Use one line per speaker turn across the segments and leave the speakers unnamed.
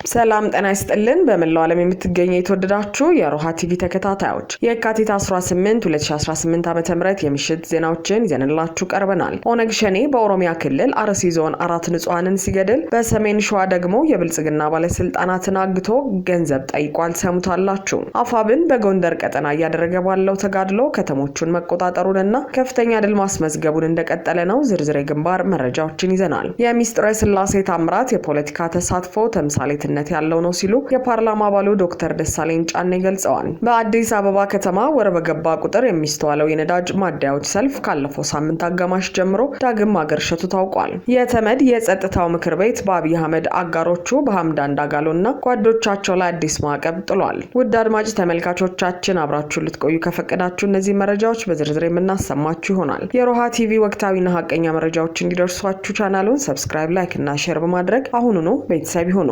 ሰላም ጤና ይስጥልን በመላው ዓለም የምትገኙ የተወደዳችሁ የሮሃ ቲቪ ተከታታዮች የካቲት 18 2018 ዓ.ም የምሽት ዜናዎችን ይዘንላችሁ ቀርበናል። ኦነግ ሸኔ በኦሮሚያ ክልል አርሲ ዞን 4 ንጹሃንን ሲገድል በሰሜን ሸዋ ደግሞ የብልጽግና ባለስልጣናትን አግቶ ገንዘብ ጠይቋል። ሰሙታላችሁ። አፋብን በጎንደር ቀጠና እያደረገ ባለው ተጋድሎ ከተሞቹን መቆጣጠሩንና ከፍተኛ ድል ማስመዝገቡን እንደቀጠለ ነው። ዝርዝር ግንባር መረጃዎችን ይዘናል። የሚስጥረ ስላሴ ታምራት የፖለቲካ ተሳትፎ ተምሳሌት ያለው ነው ሲሉ የፓርላማ አባሉ ዶክተር ደሳለኝ ጫኔ ገልጸዋል። በአዲስ አበባ ከተማ ወር በገባ ቁጥር የሚስተዋለው የነዳጅ ማደያዎች ሰልፍ ካለፈው ሳምንት አጋማሽ ጀምሮ ዳግም ማገርሸቱ ታውቋል። የተመድ የጸጥታው ምክር ቤት በአብይ አህመድ አጋሮቹ በሐምዳን ዳጋሎና ጓዶቻቸው ላይ አዲስ ማዕቀብ ጥሏል። ውድ አድማጭ ተመልካቾቻችን አብራችሁ ልትቆዩ ከፈቀዳችሁ እነዚህ መረጃዎች በዝርዝር የምናሰማችሁ ይሆናል። የሮሃ ቲቪ ወቅታዊና ሀቀኛ መረጃዎች እንዲደርሷችሁ ቻናሉን ሰብስክራይብ፣ ላይክ እና ሼር በማድረግ አሁኑኑ ቤተሰብ ይሁኑ።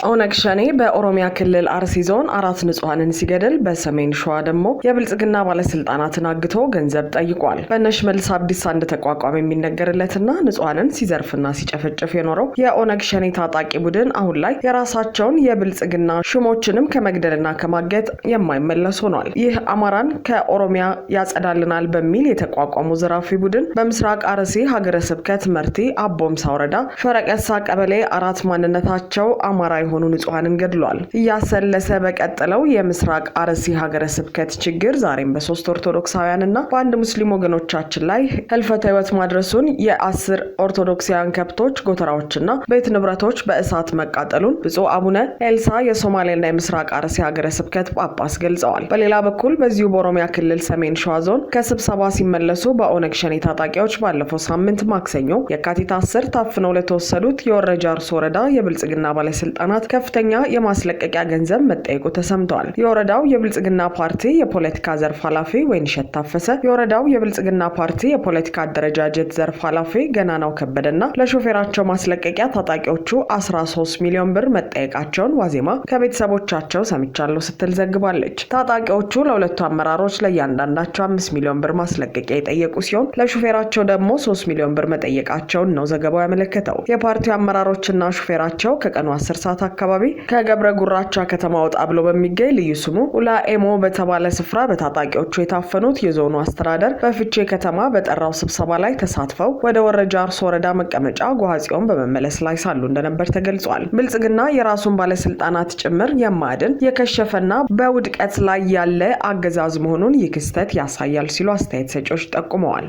ኦነግ ሸኔ በኦሮሚያ ክልል አርሲ ዞን 4 ንጹሃንን ሲገድል በሰሜን ሸዋ ደግሞ የብልጽግና ባለስልጣናትን አግቶ ገንዘብ ጠይቋል። በሽመልስ አብዲሳ እንደተቋቋመ የሚነገርለትና ንጹሃንን ሲዘርፍና ሲጨፈጭፍ የኖረው የኦነግ ሸኔ ታጣቂ ቡድን አሁን ላይ የራሳቸውን የብልጽግና ሹሞችንም ከመግደልና ከማገት የማይመለስ ሆኗል። ይህ አማራን ከኦሮሚያ ያጸዳልናል በሚል የተቋቋሙ ዘራፊ ቡድን በምስራቅ አርሲ ሀገረ ስብከት መርቲ አቦምሳ ወረዳ ፈረቀሳ ቀበሌ 4 ማንነታቸው አማራ የሆኑ ንጹሃንን ገድሏል። እያሰለሰ በቀጠለው የምስራቅ አርሲ ሀገረ ስብከት ችግር ዛሬም በ3 ኦርቶዶክሳውያንና በአንድ ሙስሊም ወገኖቻችን ላይ ህልፈተ ህይወት ማድረሱን የ10 ኦርቶዶክሳውያን ከብቶች ጎተራዎችና ቤት ንብረቶች በእሳት መቃጠሉን ብፁዕ አቡነ ኤልሳ የሶማሌና የምስራቅ አርሲ ሀገረ ስብከት ጳጳስ ገልጸዋል። በሌላ በኩል በዚሁ በኦሮሚያ ክልል ሰሜን ሸዋ ዞን ከስብሰባ ሲመለሱ በኦነግ ሸኔ ታጣቂዎች ባለፈው ሳምንት ማክሰኞ የካቲት 10 ታፍነው ለተወሰዱት የወረጃ አርሶ ወረዳ የብልጽግና ባለስልጣናት ከፍተኛ የማስለቀቂያ ገንዘብ መጠየቁ ተሰምቷል። የወረዳው የብልጽግና ፓርቲ የፖለቲካ ዘርፍ ኃላፊ ወይንሸት ታፈሰ፣ የወረዳው የብልጽግና ፓርቲ የፖለቲካ አደረጃጀት ዘርፍ ኃላፊ ገናናው ከበደና ለሾፌራቸው ማስለቀቂያ ታጣቂዎቹ 13 ሚሊዮን ብር መጠየቃቸውን ዋዜማ ከቤተሰቦቻቸው ሰምቻለሁ ስትል ዘግባለች። ታጣቂዎቹ ለሁለቱ አመራሮች ለእያንዳንዳቸው 5 ሚሊዮን ብር ማስለቀቂያ የጠየቁ ሲሆን ለሾፌራቸው ደግሞ 3 ሚሊዮን ብር መጠየቃቸውን ነው ዘገባው ያመለከተው። የፓርቲው አመራሮችና ሾፌራቸው ከቀኑ 10 ሰዓት አካባቢ ከገብረ ጉራቻ ከተማ ወጣ ብሎ በሚገኝ ልዩ ስሙ ኡላኤሞ በተባለ ስፍራ በታጣቂዎቹ የታፈኑት የዞኑ አስተዳደር በፍቼ ከተማ በጠራው ስብሰባ ላይ ተሳትፈው ወደ ወረጃ አርሶ ወረዳ መቀመጫ ጓሃጽዮን በመመለስ ላይ ሳሉ እንደነበር ተገልጿል። ብልጽግና የራሱን ባለስልጣናት ጭምር የማድን የከሸፈና በውድቀት ላይ ያለ አገዛዝ መሆኑን ይህ ክስተት ያሳያል ሲሉ አስተያየት ሰጪዎች ጠቁመዋል።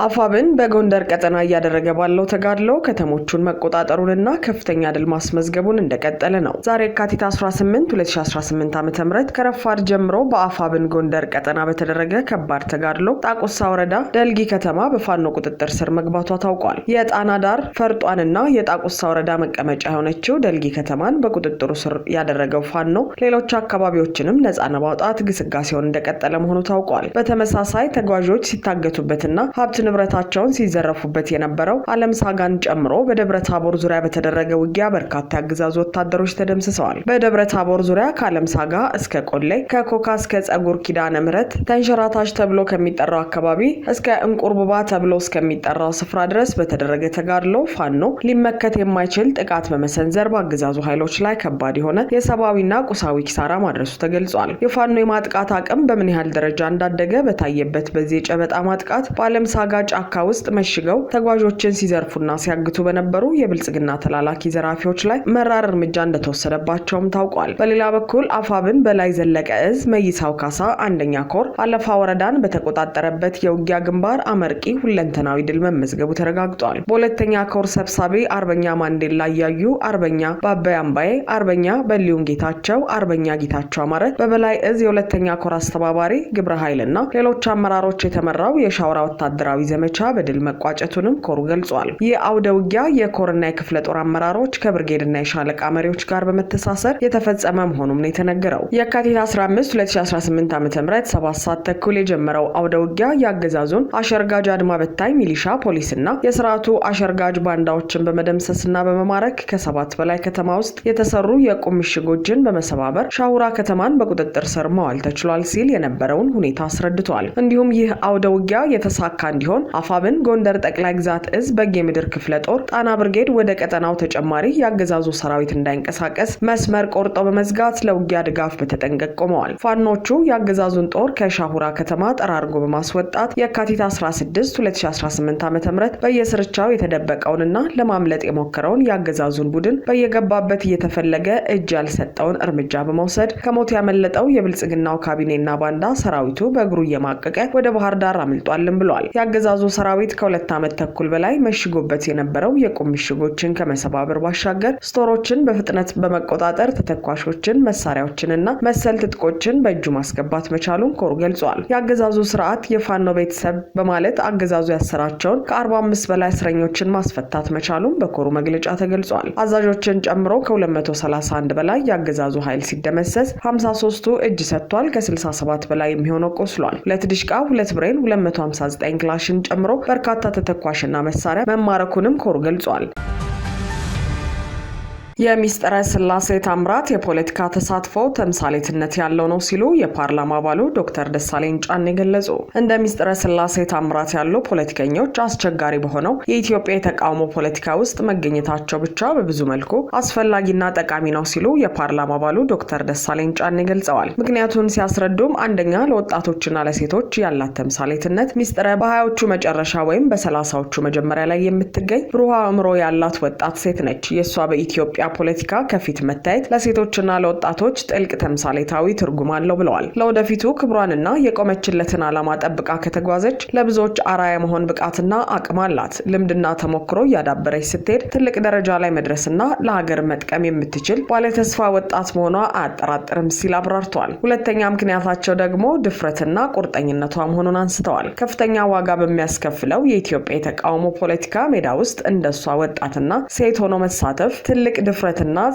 አፋብን በጎንደር ቀጠና እያደረገ ባለው ተጋድሎ ከተሞቹን መቆጣጠሩንና ከፍተኛ ድል ማስመዝገቡን እንደቀጠለ ነው። ዛሬ የካቲት 18 2018 ዓ.ም ከረፋድ ጀምሮ በአፋብን ጎንደር ቀጠና በተደረገ ከባድ ተጋድሎ ጣቁሳ ወረዳ ደልጊ ከተማ በፋኖ ቁጥጥር ስር መግባቷ ታውቋል። የጣና ዳር ፈርጧንና የጣቁሳ ወረዳ መቀመጫ የሆነችው ደልጊ ከተማን በቁጥጥሩ ስር ያደረገው ፋኖ ሌሎች አካባቢዎችንም ነፃ ለማውጣት ግስጋሴውን እንደቀጠለ መሆኑ ታውቋል። በተመሳሳይ ተጓዦች ሲታገቱበትና ሀብት ንብረታቸውን ሲዘረፉበት የነበረው ዓለም ሳጋን ጨምሮ በደብረ ታቦር ዙሪያ በተደረገ ውጊያ በርካታ ያገዛዙ ወታደሮች ተደምስሰዋል። በደብረ ታቦር ዙሪያ ከዓለም ሳጋ እስከ ቆሌ ከኮካ እስከ ጸጉር ኪዳነ ምህረት ተንሸራታች ተብሎ ከሚጠራው አካባቢ እስከ እንቁርቡባ ተብሎ እስከሚጠራው ስፍራ ድረስ በተደረገ ተጋድሎ ፋኖ ሊመከት የማይችል ጥቃት በመሰንዘር በአገዛዙ ኃይሎች ላይ ከባድ የሆነ የሰብአዊና ቁሳዊ ኪሳራ ማድረሱ ተገልጿል። የፋኖ የማጥቃት አቅም በምን ያህል ደረጃ እንዳደገ በታየበት በዚህ የጨበጣ ማጥቃት በዓለም ሳጋ ጫካ ውስጥ መሽገው ተጓዦችን ሲዘርፉና ሲያግቱ በነበሩ የብልጽግና ተላላኪ ዘራፊዎች ላይ መራር እርምጃ እንደተወሰደባቸውም ታውቋል። በሌላ በኩል አፋብን በላይ ዘለቀ እዝ መይሳው ካሳ አንደኛ ኮር አለፋ ወረዳን በተቆጣጠረበት የውጊያ ግንባር አመርቂ ሁለንተናዊ ድል መመዝገቡ ተረጋግጧል። በሁለተኛ ኮር ሰብሳቢ አርበኛ ማንዴላ ያዩ፣ አርበኛ ባባይ አምባዬ፣ አርበኛ በሊውን ጌታቸው፣ አርበኛ ጌታቸው አማረ በበላይ እዝ የሁለተኛ ኮር አስተባባሪ ግብረ ኃይልና ሌሎች አመራሮች የተመራው የሻውራ ወታደራዊ ዘመቻ በድል መቋጨቱንም ኮሩ ገልጿል። የአውደ ውጊያ የኮርና የክፍለ ጦር አመራሮች ከብርጌድና የሻለቃ መሪዎች ጋር በመተሳሰር የተፈጸመ መሆኑም ነው የተነገረው። የካቲት 15 2018 ዓ.ም 7 ሰዓት ተኩል የጀመረው አውደ ውጊያ ያገዛዙን አሸርጋጅ አድማ በታኝ ሚሊሻ ፖሊስና የስርዓቱ አሸርጋጅ ባንዳዎችን በመደምሰስና በመማረክ ከ7 በላይ ከተማ ውስጥ የተሰሩ የቁም ምሽጎችን በመሰባበር ሻውራ ከተማን በቁጥጥር ስር ማዋል ተችሏል ሲል የነበረውን ሁኔታ አስረድቷል። እንዲሁም ይህ አውደ ውጊያ የተሳካ እንዲሆን ሲሆን አፋብን ጎንደር ጠቅላይ ግዛት እዝ በጌምድር ክፍለ ጦር ጣና ብርጌድ ወደ ቀጠናው ተጨማሪ ያገዛዙ ሰራዊት እንዳይንቀሳቀስ መስመር ቆርጠው በመዝጋት ለውጊያ ድጋፍ በተጠንቀቅ ቆመዋል። ፋኖቹ ያገዛዙን ጦር ከሻሁራ ከተማ ጠራርጎ በማስወጣት የካቲት 16 2018 ዓ.ም በየስርቻው የተደበቀውንና ለማምለጥ የሞከረውን ያገዛዙን ቡድን በየገባበት እየተፈለገ እጅ ያልሰጠውን እርምጃ በመውሰድ ከሞት ያመለጠው የብልጽግናው ካቢኔና ባንዳ ሰራዊቱ በእግሩ እየማቀቀ ወደ ባህር ዳር አምልጧልም ብሏል። ያገዛዙ ሰራዊት ከሁለት ዓመት ተኩል በላይ መሽጎበት የነበረው የቁም ምሽጎችን ከመሰባበር ባሻገር ስቶሮችን በፍጥነት በመቆጣጠር ተተኳሾችን፣ መሳሪያዎችንና መሰል ትጥቆችን በእጁ ማስገባት መቻሉን ኮሩ ገልጿል። ያገዛዙ ስርዓት የፋኖ ቤተሰብ በማለት አገዛዙ ያሰራቸውን ከ45 በላይ እስረኞችን ማስፈታት መቻሉን በኮሩ መግለጫ ተገልጿል። አዛዦችን ጨምሮ ከ231 በላይ ያገዛዙ ኃይል ሲደመሰስ 53ቱ እጅ ሰጥቷል። ከ67 በላይ የሚሆነው ቆስሏል። 2 ዲሽቃ፣ 2 ብሬን፣ 259 ክላሽን ጨምሮ በርካታ ተተኳሽና መሳሪያ መማረኩንም ኮሩ ገልጿል። የሚስጥረ ስላሴ ታምራት የፖለቲካ ተሳትፎ ተምሳሌትነት ያለው ነው ሲሉ የፓርላማ አባሉ ዶክተር ደሳለኝ ጫኔ ገለጹ። እንደ ሚስጥረ ስላሴ ታምራት ያሉ ፖለቲከኞች አስቸጋሪ በሆነው የኢትዮጵያ የተቃውሞ ፖለቲካ ውስጥ መገኘታቸው ብቻ በብዙ መልኩ አስፈላጊና ጠቃሚ ነው ሲሉ የፓርላማ አባሉ ዶክተር ደሳለኝ ጫኔ ገልጸዋል። ምክንያቱን ሲያስረዱም አንደኛ ለወጣቶችና ለሴቶች ያላት ተምሳሌትነት ሚስጥረ በ20ዎቹ መጨረሻ ወይም በ30ዎቹ መጀመሪያ ላይ የምትገኝ ብሩህ አእምሮ ያላት ወጣት ሴት ነች። የሷ በኢትዮጵያ ፖለቲካ ከፊት መታየት ለሴቶችና ለወጣቶች ጥልቅ ተምሳሌታዊ ትርጉም አለው ብለዋል። ለወደፊቱ ክብሯንና የቆመችለትን ዓላማ ጠብቃ ከተጓዘች ለብዙዎች አራያ መሆን ብቃትና አቅም አላት። ልምድና ተሞክሮ እያዳበረች ስትሄድ ትልቅ ደረጃ ላይ መድረስና ለሀገር መጥቀም የምትችል ባለተስፋ ወጣት መሆኗ አያጠራጥርም ሲል አብራርተዋል። ሁለተኛ ምክንያታቸው ደግሞ ድፍረትና ቁርጠኝነቷ መሆኑን አንስተዋል። ከፍተኛ ዋጋ በሚያስከፍለው የኢትዮጵያ የተቃውሞ ፖለቲካ ሜዳ ውስጥ እንደሷ ወጣትና ሴት ሆኖ መሳተፍ ትልቅ ድፍረትና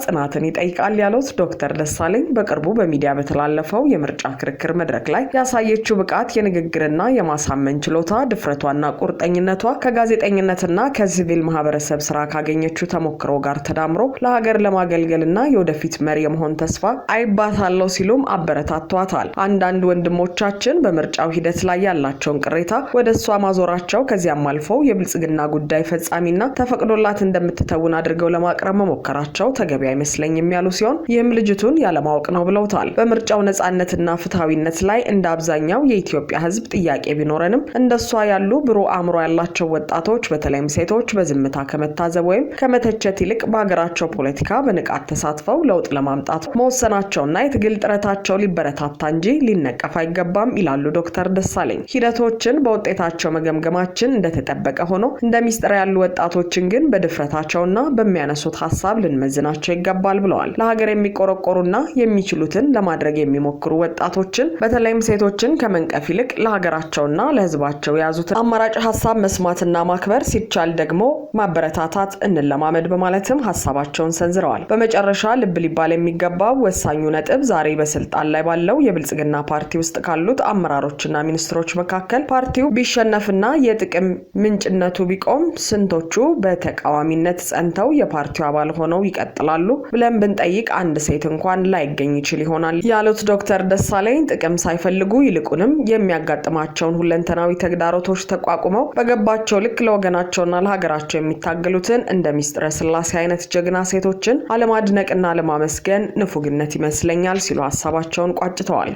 ጽናትን ይጠይቃል ያሉት ዶክተር ደሳለኝ በቅርቡ በሚዲያ በተላለፈው የምርጫ ክርክር መድረክ ላይ ያሳየችው ብቃት፣ የንግግርና የማሳመን ችሎታ፣ ድፍረቷና ቁርጠኝነቷ ከጋዜጠኝነትና ከሲቪል ማህበረሰብ ስራ ካገኘችው ተሞክሮ ጋር ተዳምሮ ለሀገር ለማገልገልና የወደፊት መሪ የመሆን ተስፋ አይባታለው ሲሉም አበረታቷታል። አንዳንድ ወንድሞቻችን በምርጫው ሂደት ላይ ያላቸውን ቅሬታ ወደ እሷ ማዞራቸው ከዚያም አልፈው የብልጽግና ጉዳይ ፈጻሚና ተፈቅዶላት እንደምትተውን አድርገው ለማቅረብ መሞከራቸው ተገቢ አይመስለኝም ያሉ ሲሆን ይህም ልጅቱን ያለማወቅ ነው ብለውታል። በምርጫው ነጻነትና ፍትሃዊነት ላይ እንደ አብዛኛው የኢትዮጵያ ሕዝብ ጥያቄ ቢኖረንም እንደሷ ያሉ ብሩህ አእምሮ ያላቸው ወጣቶች በተለይም ሴቶች በዝምታ ከመታዘብ ወይም ከመተቸት ይልቅ በሀገራቸው ፖለቲካ በንቃት ተሳትፈው ለውጥ ለማምጣት መወሰናቸውና የትግል ጥረታቸው ሊበረታታ እንጂ ሊነቀፍ አይገባም ይላሉ ዶክተር ደሳለኝ። ሂደቶችን በውጤታቸው መገምገማችን እንደተጠበቀ ሆኖ እንደ ሚስጥር ያሉ ወጣቶችን ግን በድፍረታቸውና በሚያነሱት ሀሳብ ልንመዝናቸው ይገባል ብለዋል። ለሀገር የሚቆረቆሩና የሚችሉትን ለማድረግ የሚሞክሩ ወጣቶችን በተለይም ሴቶችን ከመንቀፍ ይልቅ ለሀገራቸውና ለህዝባቸው የያዙትን አማራጭ ሀሳብ መስማትና ማክበር ሲቻል ደግሞ ማበረታታት እንለማመድ በማለትም ሀሳባቸውን ሰንዝረዋል። በመጨረሻ ልብ ሊባል የሚገባው ወሳኙ ነጥብ ዛሬ በስልጣን ላይ ባለው የብልጽግና ፓርቲ ውስጥ ካሉት አመራሮችና ሚኒስትሮች መካከል ፓርቲው ቢሸነፍና የጥቅም ምንጭነቱ ቢቆም ስንቶቹ በተቃዋሚነት ጸንተው የፓርቲው አባል ሆነው ይቀጥላሉ ብለን ብንጠይቅ አንድ ሴት እንኳን ላይገኝ ይችል ይሆናል ያሉት ዶክተር ደሳለኝ ጥቅም ሳይፈልጉ ይልቁንም የሚያጋጥማቸውን ሁለንተናዊ ተግዳሮቶች ተቋቁመው በገባቸው ልክ ለወገናቸውና ለሀገራቸው የሚታገሉትን እንደ ሚስጥረ ስላሴ አይነት ጀግና ሴቶችን አለማድነቅና አለማመስገን ንፉግነት ይመስለኛል ሲሉ ሀሳባቸውን ቋጭተዋል።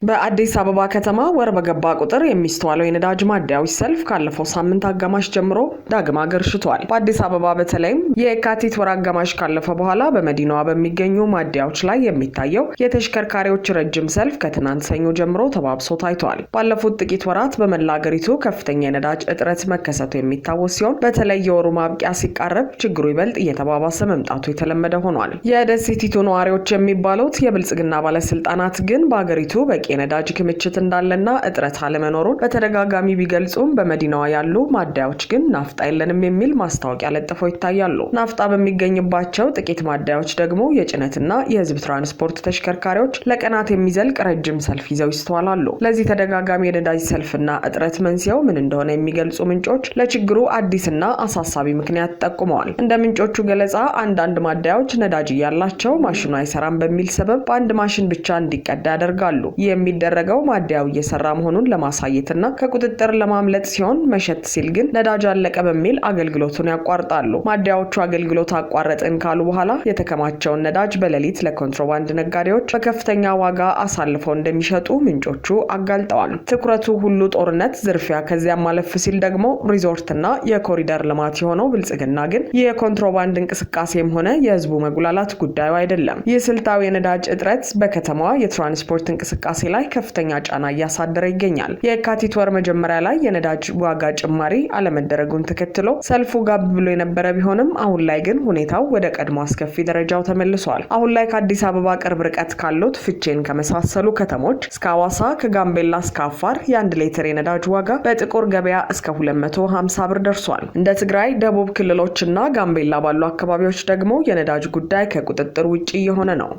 በአዲስ አበባ ከተማ ወር በገባ ቁጥር የሚስተዋለው የነዳጅ ማደያዎች ሰልፍ ካለፈው ሳምንት አጋማሽ ጀምሮ ዳግም አገርሽቷል። በአዲስ አበባ በተለይም የካቲት ወር አጋማሽ ካለፈ በኋላ በመዲናዋ በሚገኙ ማደያዎች ላይ የሚታየው የተሽከርካሪዎች ረጅም ሰልፍ ከትናንት ሰኞ ጀምሮ ተባብሶ ታይቷል። ባለፉት ጥቂት ወራት በመላ አገሪቱ ከፍተኛ የነዳጅ እጥረት መከሰቱ የሚታወስ ሲሆን በተለይ የወሩ ማብቂያ ሲቃረብ ችግሩ ይበልጥ እየተባባሰ መምጣቱ የተለመደ ሆኗል። የደሴቲቱ ነዋሪዎች የሚባሉት የብልጽግና ባለስልጣናት ግን በአገሪቱ በቂ የነዳጅ ክምችት እንዳለና እጥረት አለመኖሩን በተደጋጋሚ ቢገልጹም በመዲናዋ ያሉ ማደያዎች ግን ናፍጣ የለንም የሚል ማስታወቂያ ለጥፈው ይታያሉ። ናፍጣ በሚገኝባቸው ጥቂት ማደያዎች ደግሞ የጭነትና የህዝብ ትራንስፖርት ተሽከርካሪዎች ለቀናት የሚዘልቅ ረጅም ሰልፍ ይዘው ይስተዋላሉ። ለዚህ ተደጋጋሚ የነዳጅ ሰልፍና እጥረት መንስኤው ምን እንደሆነ የሚገልጹ ምንጮች ለችግሩ አዲስና አሳሳቢ ምክንያት ጠቁመዋል። እንደ ምንጮቹ ገለጻ አንዳንድ ማደያዎች ነዳጅ እያላቸው ማሽኑ አይሰራም በሚል ሰበብ በአንድ ማሽን ብቻ እንዲቀዳ ያደርጋሉ። ይህም የሚደረገው ማደያው እየሰራ መሆኑን ለማሳየትና ከቁጥጥር ለማምለጥ ሲሆን መሸት ሲል ግን ነዳጅ አለቀ በሚል አገልግሎቱን ያቋርጣሉ። ማደያዎቹ አገልግሎት አቋረጥን ካሉ በኋላ የተከማቸውን ነዳጅ በሌሊት ለኮንትሮባንድ ነጋዴዎች በከፍተኛ ዋጋ አሳልፈው እንደሚሸጡ ምንጮቹ አጋልጠዋል። ትኩረቱ ሁሉ ጦርነት፣ ዝርፊያ፣ ከዚያም ማለፍ ሲል ደግሞ ሪዞርትና የኮሪደር ልማት የሆነው ብልጽግና ግን የኮንትሮባንድ እንቅስቃሴም ሆነ የህዝቡ መጉላላት ጉዳዩ አይደለም። ይህ ስልታዊ የነዳጅ እጥረት በከተማዋ የትራንስፖርት እንቅስቃሴ ላይ ከፍተኛ ጫና እያሳደረ ይገኛል። የካቲት ወር መጀመሪያ ላይ የነዳጅ ዋጋ ጭማሪ አለመደረጉን ተከትሎ ሰልፉ ጋብ ብሎ የነበረ ቢሆንም አሁን ላይ ግን ሁኔታው ወደ ቀድሞ አስከፊ ደረጃው ተመልሷል። አሁን ላይ ከአዲስ አበባ ቅርብ ርቀት ካሉት ፍቼን ከመሳሰሉ ከተሞች እስከ ሐዋሳ፣ ከጋምቤላ እስከ አፋር የ1 ሊትር የነዳጅ ዋጋ በጥቁር ገበያ እስከ 250 ብር ደርሷል። እንደ ትግራይ፣ ደቡብ ክልሎችና ጋምቤላ ባሉ አካባቢዎች ደግሞ የነዳጅ ጉዳይ ከቁጥጥር ውጪ የሆነ ነው።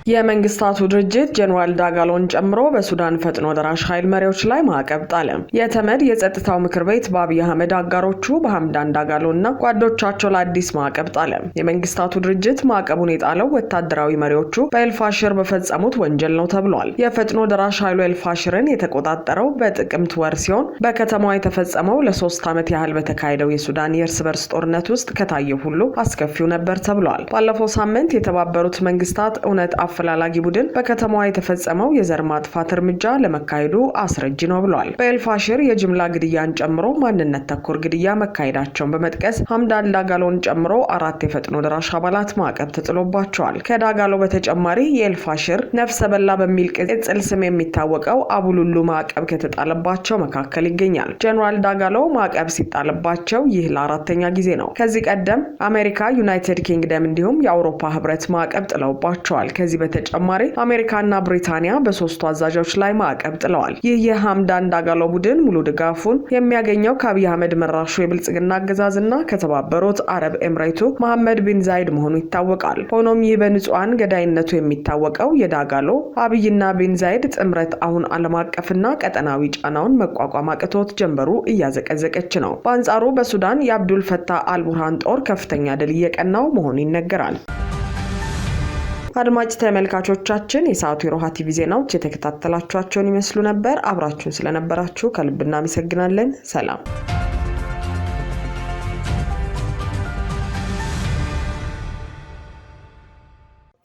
የመንግስታቱ ድርጅት ጀነራል ዳጋሎን ጨምሮ በሱዳን ፈጥኖ ደራሽ ኃይል መሪዎች ላይ ማዕቀብ ጣለ። የተመድ የጸጥታው ምክር ቤት በአብይ አህመድ አጋሮቹ በሐምዳን ዳጋሎና ጓዶቻቸው ላይ አዲስ ማዕቀብ ጣለ። የመንግስታቱ ድርጅት ማዕቀቡን የጣለው ወታደራዊ መሪዎቹ በኤልፋሽር በፈጸሙት ወንጀል ነው ተብሏል። የፈጥኖ ደራሽ ኃይሉ ኤልፋሽርን የተቆጣጠረው በጥቅምት ወር ሲሆን በከተማዋ የተፈጸመው ለ3 ዓመት ያህል በተካሄደው የሱዳን የእርስ በርስ ጦርነት ውስጥ ከታየው ሁሉ አስከፊው ነበር ተብሏል። ባለፈው ሳምንት የተባበሩት መንግስታት እውነት አፈላላጊ ቡድን በከተማዋ የተፈጸመው የዘር ማጥፋት እርምጃ ለመካሄዱ አስረጅ ነው ብሏል። በኤልፋሽር የጅምላ ግድያን ጨምሮ ማንነት ተኮር ግድያ መካሄዳቸውን በመጥቀስ ሐምዳን ዳጋሎን ጨምሮ 4 የፈጥኖ ደራሽ አባላት ማዕቀብ ተጥሎባቸዋል። ከዳጋሎ በተጨማሪ የኤልፋሽር ነፍሰ በላ በሚል ቅጽል ስም የሚታወቀው አቡሉሉ ማዕቀብ ከተጣለባቸው መካከል ይገኛል። ጀነራል ዳጋሎ ማዕቀብ ሲጣልባቸው ይህ ለ4ኛ ጊዜ ነው። ከዚህ ቀደም አሜሪካ፣ ዩናይትድ ኪንግደም እንዲሁም የአውሮፓ ህብረት ማዕቀብ ጥለውባቸዋል። ከዚህ በተጨማሪ አሜሪካና ብሪታንያ በ3ቱ አዛዦች ላይ ማዕቀብ ጥለዋል። ይህ የሐምዳን ዳጋሎ ቡድን ሙሉ ድጋፉን የሚያገኘው ከአብይ አህመድ መራሹ የብልጽግና አገዛዝና ከተባበሩት አረብ ኤምሬቱ መሐመድ ቢን ዛይድ መሆኑ ይታወቃል። ሆኖም ይህ በንጹሃን ገዳይነቱ የሚታወቀው የዳጋሎ አብይና ቢን ዛይድ ጥምረት አሁን ዓለም አቀፍና ቀጠናዊ ጫናውን መቋቋም አቅቶት ጀንበሩ እያዘቀዘቀች ነው። በአንጻሩ በሱዳን የአብዱል ፈታህ አልቡርሃን ጦር ከፍተኛ ድል እየቀናው መሆኑ ይነገራል። አድማጭ ተመልካቾቻችን የሰዓቱ የሮሃ ቲቪ ዜናዎች የተከታተላችኋቸውን ይመስሉ ነበር። አብራችሁን ስለነበራችሁ ከልብ እናመሰግናለን። ሰላም።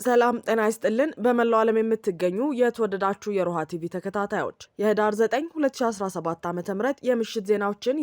ሰላም ጤና ይስጥልን። በመላው ዓለም የምትገኙ የተወደዳችሁ የሮሃ ቲቪ ተከታታዮች የህዳር 9 2017 ዓ.ም የምሽት ዜናዎችን